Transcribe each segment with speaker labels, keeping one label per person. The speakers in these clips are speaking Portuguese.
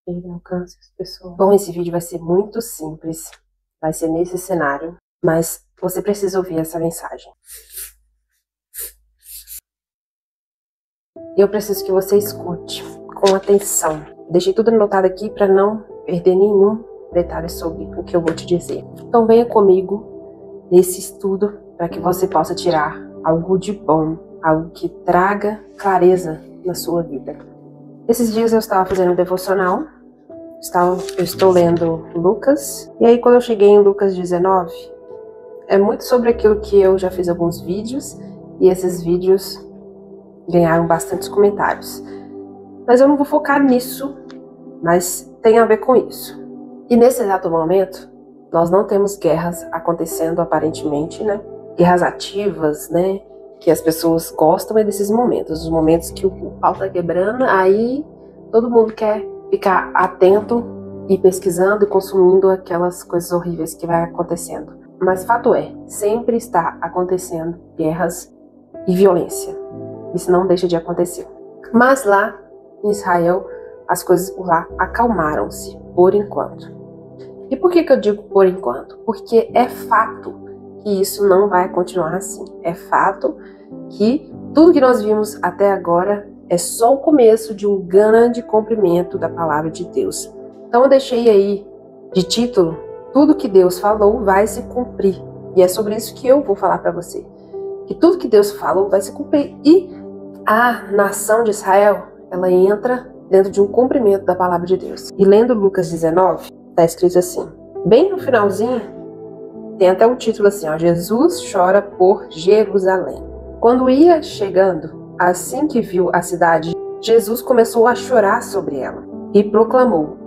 Speaker 1: Ele alcança as pessoas. Bom, esse vídeo vai ser muito simples, vai ser nesse cenário, mas você precisa ouvir essa mensagem. Eu preciso que você escute com atenção. Deixei tudo anotado aqui para não perder nenhum detalhe sobre o que eu vou te dizer. Então venha comigo nesse estudo para que você possa tirar algo de bom, algo que traga clareza na sua vida. Esses dias eu estava fazendo um devocional, eu estou lendo Lucas, e aí quando eu cheguei em Lucas 19, é muito sobre aquilo que eu já fiz alguns vídeos, e esses vídeos ganharam bastantes comentários. Mas eu não vou focar nisso, mas tem a ver com isso. E nesse exato momento, nós não temos guerras acontecendo aparentemente, né? Guerras ativas, né? Que as pessoas gostam é desses momentos, os momentos que o pau tá quebrando, aí todo mundo quer ficar atento e pesquisando e consumindo aquelas coisas horríveis que vai acontecendo. Mas fato é, sempre está acontecendo guerras e violência. Isso não deixa de acontecer. Mas lá em Israel, as coisas por lá acalmaram-se, por enquanto. E por que eu digo por enquanto? Porque é fato que isso não vai continuar assim. É fato que tudo que nós vimos até agora é só o começo de um grande cumprimento da palavra de Deus. Então eu deixei aí de título, tudo que Deus falou vai se cumprir. E é sobre isso que eu vou falar para você. Que tudo que Deus falou vai se cumprir. E a nação de Israel, ela entra dentro de um cumprimento da palavra de Deus. E lendo Lucas 19, está escrito assim, bem no finalzinho, tem até um título assim, ó, Jesus chora por Jerusalém. Quando ia chegando, assim que viu a cidade, Jesus começou a chorar sobre ela e proclamou,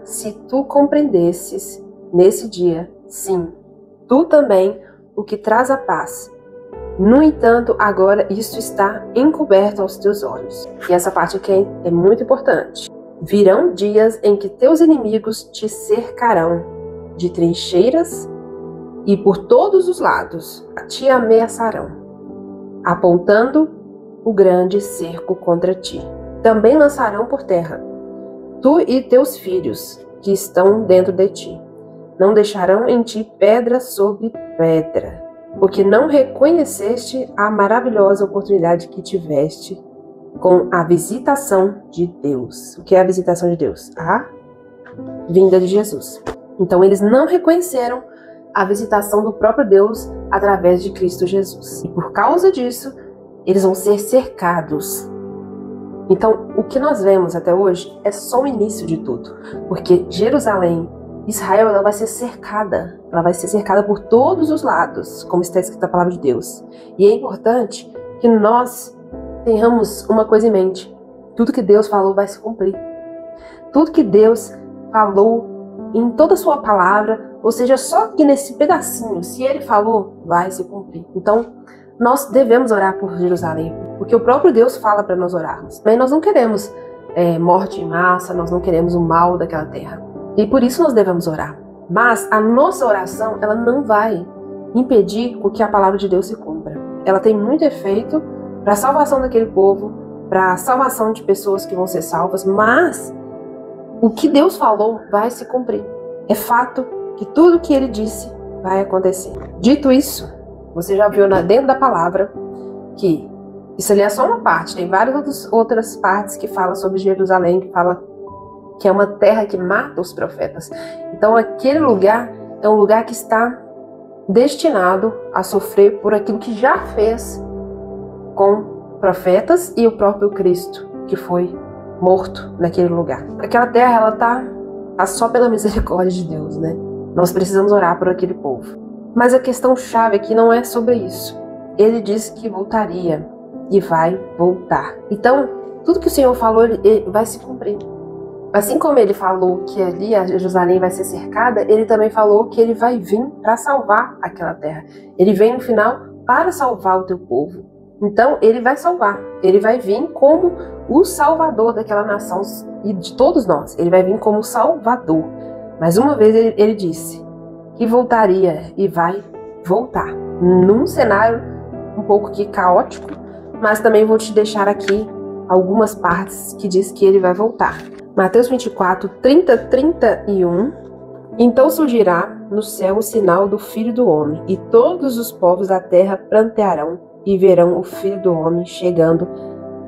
Speaker 1: se tu compreendesses nesse dia, sim, tu também, o que traz a paz. No entanto, agora isso está encoberto aos teus olhos. E essa parte aqui é muito importante. Virão dias em que teus inimigos te cercarão de trincheiras e por todos os lados te ameaçarão, apontando o grande cerco contra ti. Também lançarão por terra tu e teus filhos que estão dentro de ti. Não deixarão em ti pedra sobre pedra, porque não reconheceste a maravilhosa oportunidade que tiveste com a visitação de Deus. O que é a visitação de Deus? A vinda de Jesus. Então eles não reconheceram a visitação do próprio Deus através de Cristo Jesus. E por causa disso, eles vão ser cercados. Então, o que nós vemos até hoje é só o início de tudo. Porque Jerusalém, Israel, ela vai ser cercada. Ela vai ser cercada por todos os lados, como está escrito na palavra de Deus. E é importante que nós tenhamos uma coisa em mente. Tudo que Deus falou vai se cumprir. Tudo que Deus falou em toda a sua palavra, ou seja, só que nesse pedacinho, se Ele falou, vai se cumprir. Então, nós devemos orar por Jerusalém, porque o próprio Deus fala para nós orarmos. Mas nós não queremos morte em massa, nós não queremos o mal daquela terra. E por isso nós devemos orar. Mas a nossa oração, ela não vai impedir que a palavra de Deus se cumpra. Ela tem muito efeito para a salvação daquele povo, para a salvação de pessoas que vão ser salvas, mas o que Deus falou vai se cumprir. É fato que tudo que Ele disse vai acontecer. Dito isso, você já viu dentro da palavra que isso ali é só uma parte, tem várias outras partes que falam sobre Jerusalém, que fala que é uma terra que mata os profetas. Então aquele lugar é um lugar que está destinado a sofrer por aquilo que já fez com profetas e o próprio Cristo, que foi morto naquele lugar. Aquela terra, ela tá só pela misericórdia de Deus, né? Nós precisamos orar por aquele povo. Mas a questão chave aqui não é sobre isso. Ele disse que voltaria e vai voltar. Então, tudo que o Senhor falou, ele vai se cumprir. Assim como ele falou que ali a Jerusalém vai ser cercada, ele também falou que ele vai vir para salvar aquela terra. Ele vem no final para salvar o teu povo. Então, ele vai salvar. Ele vai vir como o salvador daquela nação e de todos nós. Ele vai vir como o salvador. Mas uma vez ele disse que voltaria e vai voltar. Num cenário um pouco que caótico, mas também vou te deixar aqui algumas partes que diz que ele vai voltar. Mateus 24, 30, 31. Então surgirá no céu o sinal do Filho do Homem, e todos os povos da terra prantearão e verão o Filho do Homem chegando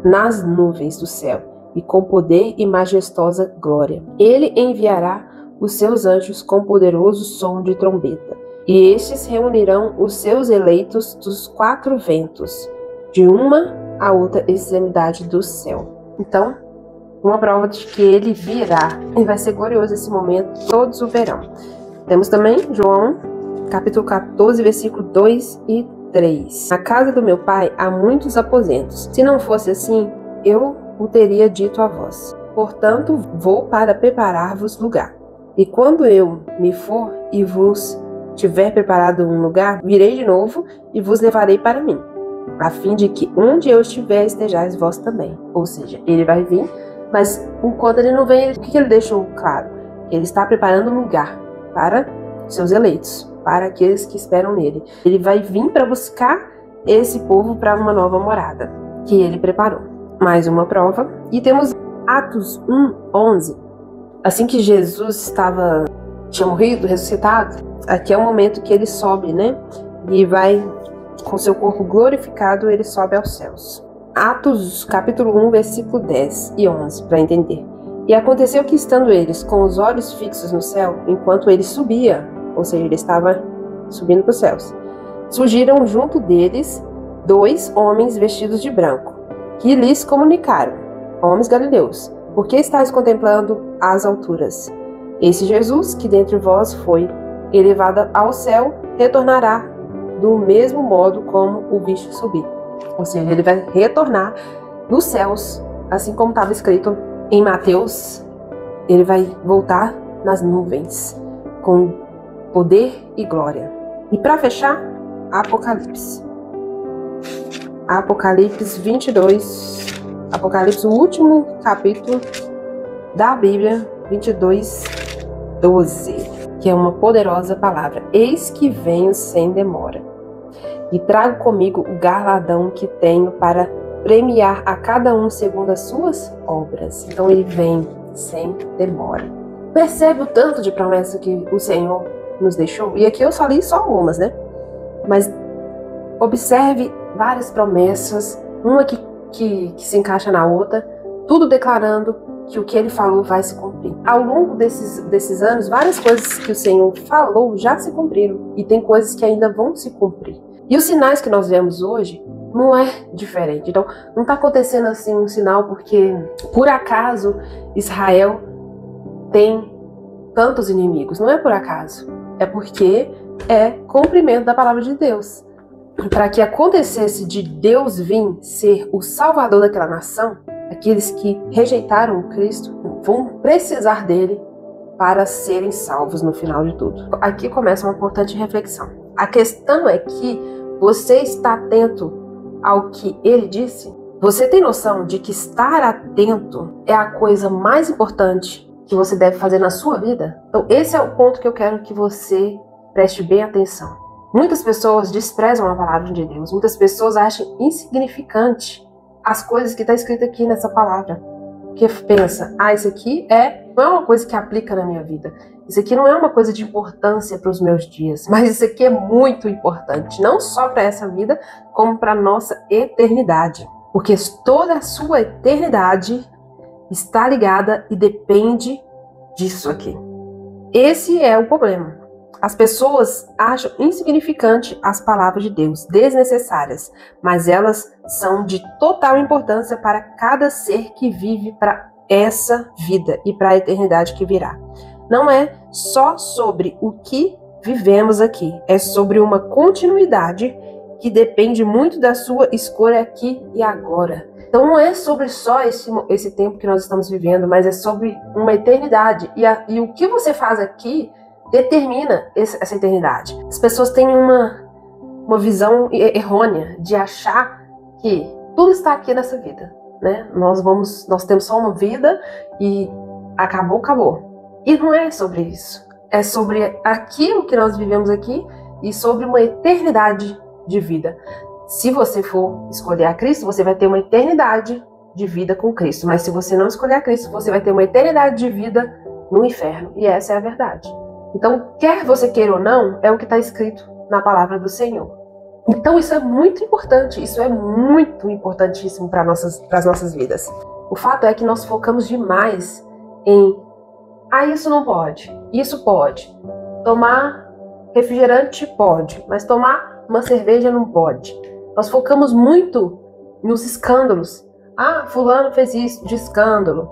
Speaker 1: nas nuvens do céu, e com poder e majestosa glória. Ele enviará os seus anjos com poderoso som de trombeta, e estes reunirão os seus eleitos dos quatro ventos, de uma a outra extremidade do céu. Então, uma prova de que ele virá, e vai ser glorioso esse momento, todos o verão. Temos também João, capítulo 14, versículo 2 e 3. Na casa do meu pai há muitos aposentos. Se não fosse assim, eu o teria dito a vós. Portanto, vou para preparar-vos lugar. E quando eu me for e vos tiver preparado um lugar, virei de novo e vos levarei para mim, a fim de que onde eu estiver estejais vós também. Ou seja, ele vai vir, mas enquanto ele não vem, o que ele deixou claro? Ele está preparando um lugar para seus eleitos, para aqueles que esperam nele. Ele vai vir para buscar esse povo para uma nova morada que ele preparou. Mais uma prova. E temos Atos 1, 11. Assim que Jesus tinha morrido, ressuscitado, aqui é o momento que ele sobe, né? E vai, com seu corpo glorificado, ele sobe aos céus. Atos, capítulo 1, versículo 10 e 11, para entender. E aconteceu que, estando eles com os olhos fixos no céu, enquanto ele subia, ou seja, ele estava subindo para os céus, surgiram junto deles 2 homens vestidos de branco, que lhes comunicaram: homens galileus, por que estáis contemplando as alturas? Esse Jesus, que dentre vós foi elevado ao céu, retornará do mesmo modo como o viste subir. Ou seja, ele vai retornar dos céus, assim como estava escrito em Mateus. Ele vai voltar nas nuvens, com poder e glória. E para fechar, Apocalipse. Apocalipse 22. Apocalipse, o último capítulo da Bíblia, 22, 12. Que é uma poderosa palavra. Eis que venho sem demora. E trago comigo o galardão que tenho para premiar a cada um segundo as suas obras. Então ele vem sem demora. Percebe o tanto de promessa que o Senhor nos deixou? E aqui eu só li só algumas, né? Mas observe várias promessas, uma que se encaixa na outra, tudo declarando que o que ele falou vai se cumprir. Ao longo desses anos, várias coisas que o Senhor falou já se cumpriram. E tem coisas que ainda vão se cumprir. E os sinais que nós vemos hoje não é diferente. Então, não está acontecendo assim um sinal porque, por acaso, Israel tem tantos inimigos. Não é por acaso. É porque é cumprimento da palavra de Deus. Para que acontecesse de Deus vir ser o salvador daquela nação, aqueles que rejeitaram Cristo vão precisar dele para serem salvos no final de tudo. Aqui começa uma importante reflexão. A questão é que você está atento ao que ele disse? Você tem noção de que estar atento é a coisa mais importante que você deve fazer na sua vida? Então esse é o ponto que eu quero que você preste bem atenção. Muitas pessoas desprezam a palavra de Deus. Muitas pessoas acham insignificante as coisas que está escrito aqui nessa palavra. Porque pensa, isso aqui não é uma coisa que aplica na minha vida. Isso aqui não é uma coisa de importância para os meus dias. Mas isso aqui é muito importante. Não só para essa vida, como para a nossa eternidade. Porque toda a sua eternidade está ligada e depende disso aqui. Esse é o problema. As pessoas acham insignificante as palavras de Deus, desnecessárias, mas elas são de total importância para cada ser que vive para essa vida e para a eternidade que virá. Não é só sobre o que vivemos aqui, é sobre uma continuidade que depende muito da sua escolha aqui e agora. Então não é sobre só esse tempo que nós estamos vivendo, mas é sobre uma eternidade. E o que você faz aqui determina essa eternidade. As pessoas têm uma visão errônea de achar que tudo está aqui nessa vida, né? Nós temos só uma vida e acabou. E não é sobre isso. É sobre aquilo que nós vivemos aqui e sobre uma eternidade de vida. Se você for escolher a Cristo, você vai ter uma eternidade de vida com Cristo. Mas se você não escolher a Cristo, você vai ter uma eternidade de vida no inferno. E essa é a verdade. Então, quer você queira ou não, é o que está escrito na palavra do Senhor. Então, isso é muito importante. Isso é muito importantíssimo para as nossas vidas. O fato é que nós focamos demais em isso não pode, isso pode. Tomar refrigerante pode, mas tomar uma cerveja não pode. Nós focamos muito nos escândalos. Fulano fez isso de escândalo.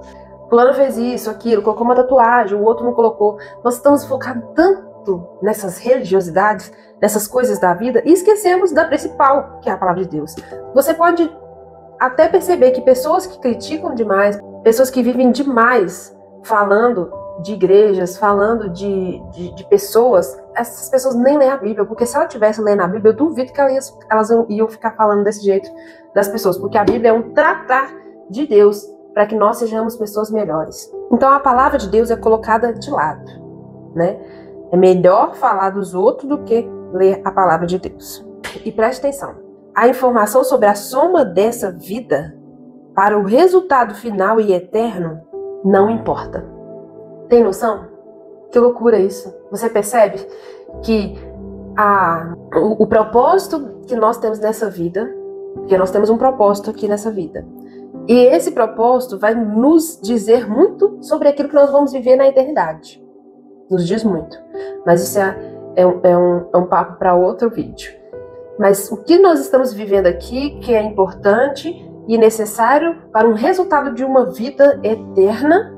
Speaker 1: Fulano fez isso, aquilo, colocou uma tatuagem, o outro não colocou. Nós estamos focados tanto nessas religiosidades, nessas coisas da vida, e esquecemos da principal, que é a palavra de Deus. Você pode até perceber que pessoas que criticam demais, pessoas que vivem demais falando de igrejas, falando de pessoas, essas pessoas nem lêem a Bíblia, porque se ela tivesse lendo a Bíblia, eu duvido que elas iam ficar falando desse jeito das pessoas, porque a Bíblia é um tratar de Deus para que nós sejamos pessoas melhores. Então a palavra de Deus é colocada de lado, né? É melhor falar dos outros do que ler a palavra de Deus. E preste atenção, a informação sobre a soma dessa vida para o resultado final e eterno não importa. Tem noção? Que loucura isso. Você percebe que o propósito que nós temos nessa vida, porque nós temos um propósito aqui nessa vida, e esse propósito vai nos dizer muito sobre aquilo que nós vamos viver na eternidade. Nos diz muito. Mas isso é um papo para outro vídeo. Mas o que nós estamos vivendo aqui, que é importante e necessário para um resultado de uma vida eterna,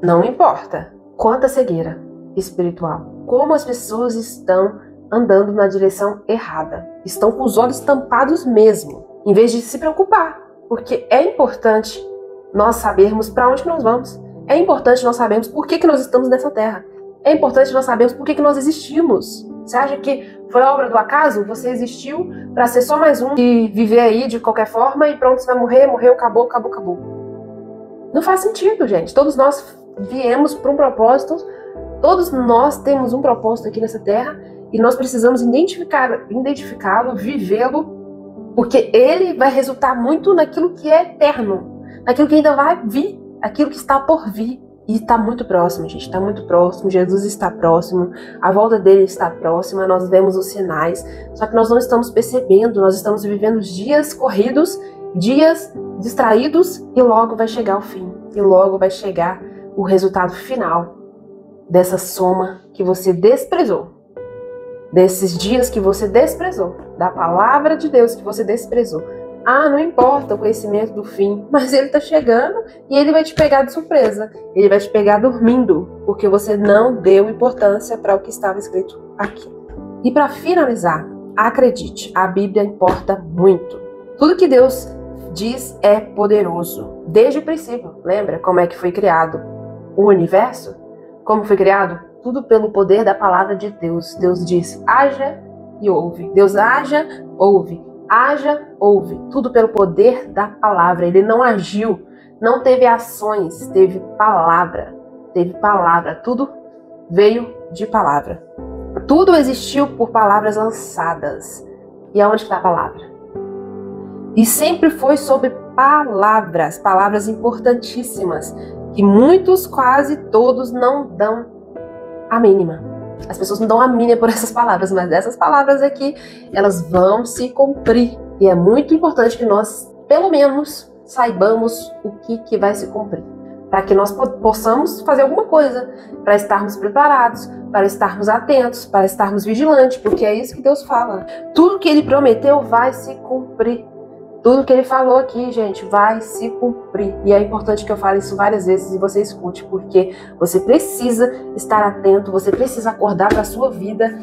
Speaker 1: não importa. Quanta cegueira espiritual. Como as pessoas estão andando na direção errada. Estão com os olhos tampados mesmo, em vez de se preocupar. Porque é importante nós sabermos para onde nós vamos. É importante nós sabermos por que nós estamos nessa terra. É importante nós sabermos por que nós existimos. Você acha que foi obra do acaso? Você existiu para ser só mais um e viver aí de qualquer forma e pronto, você vai morrer, morreu, acabou, acabou, acabou. Não faz sentido, gente. Todos nós viemos para um propósito, todos nós temos um propósito aqui nessa terra e nós precisamos identificá-lo, vivê-lo, porque ele vai resultar muito naquilo que é eterno, naquilo que ainda vai vir, aquilo que está por vir. E está muito próximo, gente, está muito próximo, Jesus está próximo, a volta dele está próxima, nós vemos os sinais, só que nós não estamos percebendo, nós estamos vivendo dias corridos, dias distraídos, e logo vai chegar o fim, e logo vai chegar o resultado final dessa soma que você desprezou, desses dias que você desprezou, da palavra de Deus que você desprezou. Não importa o conhecimento do fim, mas ele está chegando e ele vai te pegar de surpresa. Ele vai te pegar dormindo, porque você não deu importância para o que estava escrito aqui. E para finalizar, acredite, a Bíblia importa muito. Tudo que Deus diz é poderoso, desde o princípio. Lembra como é que foi criado o universo? Como foi criado? Tudo pelo poder da palavra de Deus. Deus diz, haja e ouve. Deus haja, ouve. Haja, ouve, tudo pelo poder da palavra. Ele não agiu, não teve ações, teve palavra, tudo veio de palavra. Tudo existiu por palavras lançadas. E aonde está a palavra? E sempre foi sobre palavras importantíssimas, que muitos, quase todos, não dão a mínima. As pessoas não dão a mínima por essas palavras, mas essas palavras aqui, elas vão se cumprir. E é muito importante que nós, pelo menos, saibamos o que vai se cumprir. Para que nós possamos fazer alguma coisa, para estarmos preparados, para estarmos atentos, para estarmos vigilantes, porque é isso que Deus fala. Tudo que Ele prometeu vai se cumprir. Tudo que Ele falou aqui, gente, vai se cumprir. E é importante que eu fale isso várias vezes e você escute, porque você precisa estar atento, você precisa acordar para a sua vida,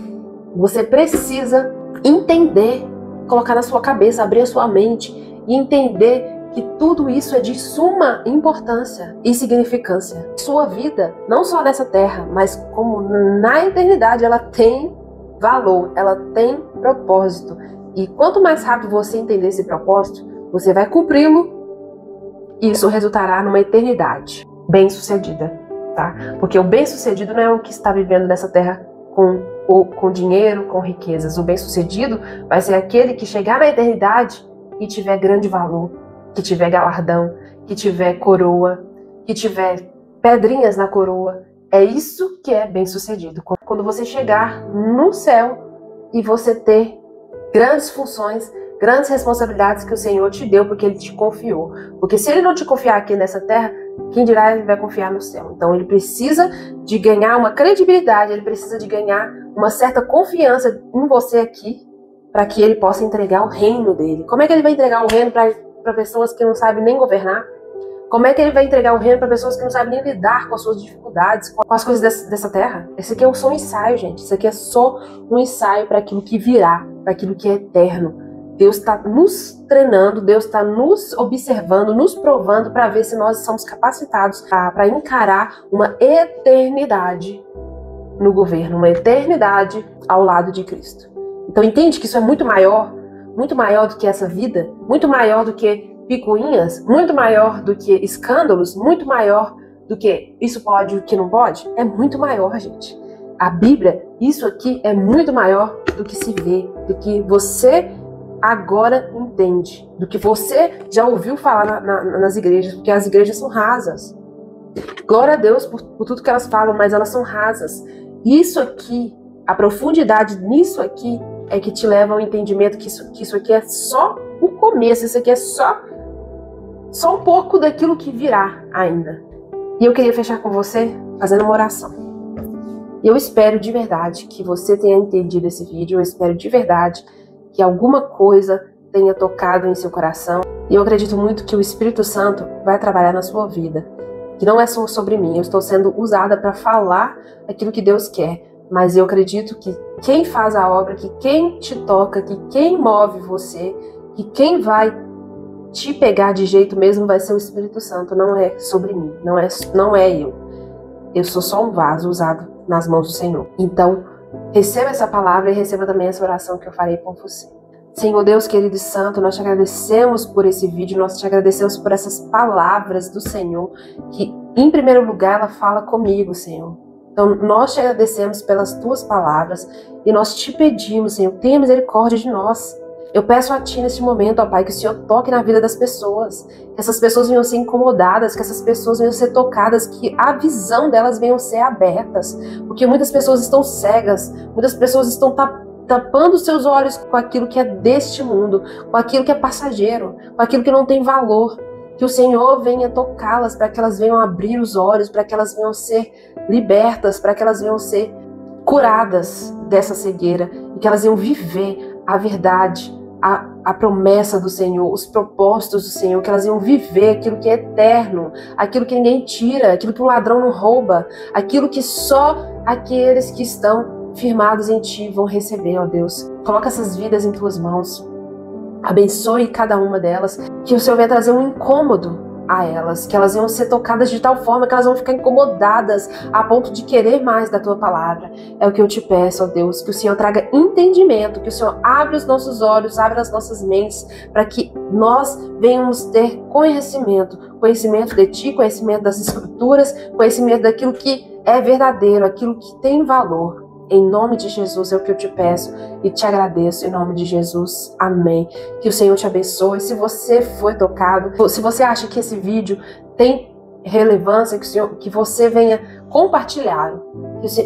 Speaker 1: você precisa entender, colocar na sua cabeça, abrir a sua mente e entender que tudo isso é de suma importância e significância. Sua vida, não só nessa terra, mas como na eternidade, ela tem valor, ela tem propósito. E quanto mais rápido você entender esse propósito, você vai cumpri-lo e isso resultará numa eternidade bem-sucedida, tá? Porque o bem-sucedido não é o que está vivendo nessa terra com dinheiro, com riquezas. O bem-sucedido vai ser aquele que chegar na eternidade e tiver grande valor, que tiver galardão, que tiver coroa, que tiver pedrinhas na coroa. É isso que é bem-sucedido. Quando você chegar no céu e você ter grandes funções, grandes responsabilidades que o Senhor te deu porque Ele te confiou. Porque se Ele não te confiar aqui nessa terra, quem dirá Ele vai confiar no céu. Então Ele precisa de ganhar uma credibilidade, Ele precisa de ganhar uma certa confiança em você aqui, para que Ele possa entregar o reino dele. Como é que Ele vai entregar o reino para pessoas que não sabem nem governar? Como é que Ele vai entregar o reino para pessoas que não sabem nem lidar com as suas dificuldades, com as coisas dessa terra? Esse aqui é só um ensaio, gente. Isso aqui é só um ensaio para aquilo que virá, para aquilo que é eterno. Deus está nos treinando, Deus está nos observando, nos provando para ver se nós somos capacitados para encarar uma eternidade no governo, uma eternidade ao lado de Cristo. Então entende que isso é muito maior do que essa vida, muito maior do que picuinhas, muito maior do que escândalos, muito maior do que isso pode e o que não pode. É muito maior, gente. A Bíblia, isso aqui é muito maior do que se vê, do que você agora entende, do que você já ouviu falar nas igrejas, porque as igrejas são rasas. Glória a Deus por tudo que elas falam, mas elas são rasas. Isso aqui, a profundidade nisso aqui, é que te leva ao entendimento que isso aqui é só o começo, isso aqui é só um pouco daquilo que virá ainda. E eu queria fechar com você fazendo uma oração. E eu espero de verdade que você tenha entendido esse vídeo, eu espero de verdade que alguma coisa tenha tocado em seu coração. E eu acredito muito que o Espírito Santo vai trabalhar na sua vida. Que não é só sobre mim, eu estou sendo usada para falar aquilo que Deus quer. Mas eu acredito que quem faz a obra, que quem te toca, que quem move você, que quem vai te pegar de jeito mesmo vai ser o Espírito Santo. Não é sobre mim, não é eu. Eu sou só um vaso usado nas mãos do Senhor. Então, receba essa palavra e receba também essa oração que eu farei com você. Senhor Deus querido e santo, nós te agradecemos por esse vídeo, nós te agradecemos por essas palavras do Senhor, que em primeiro lugar ela fala comigo, Senhor. Então nós te agradecemos pelas tuas palavras e nós te pedimos, Senhor, tenha misericórdia de nós. Eu peço a Ti neste momento, ó Pai, que o Senhor toque na vida das pessoas, que essas pessoas venham ser incomodadas, que essas pessoas venham ser tocadas, que a visão delas venham ser abertas, porque muitas pessoas estão cegas, muitas pessoas estão tapando seus olhos com aquilo que é deste mundo, com aquilo que é passageiro, com aquilo que não tem valor. Que o Senhor venha tocá-las para que elas venham abrir os olhos, para que elas venham ser libertas, para que elas venham ser curadas dessa cegueira e que elas venham viver a verdade, a promessa do Senhor, os propósitos do Senhor, que elas venham viver aquilo que é eterno, aquilo que ninguém tira, aquilo que o ladrão não rouba, aquilo que só aqueles que estão firmados em Ti vão receber, ó Deus. Coloca essas vidas em Tuas mãos. Abençoe cada uma delas, que o Senhor venha trazer um incômodo a elas, que elas venham ser tocadas de tal forma que elas vão ficar incomodadas a ponto de querer mais da Tua palavra. É o que eu te peço, ó Deus, que o Senhor traga entendimento, que o Senhor abra os nossos olhos, abra as nossas mentes, para que nós venhamos ter conhecimento de Ti, conhecimento das Escrituras, conhecimento daquilo que é verdadeiro, aquilo que tem valor. Em nome de Jesus é o que eu te peço e te agradeço em nome de Jesus. Amém. Que o Senhor te abençoe. Se você foi tocado, se você acha que esse vídeo tem relevância, que você venha compartilhar,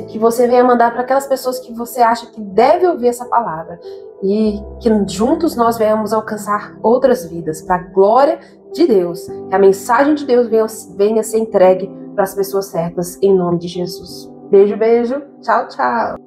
Speaker 1: que você venha mandar para aquelas pessoas que você acha que deve ouvir essa palavra e que juntos nós venhamos alcançar outras vidas para a glória de Deus. Que a mensagem de Deus venha ser entregue para as pessoas certas em nome de Jesus. Beijo, beijo. Tchau, tchau.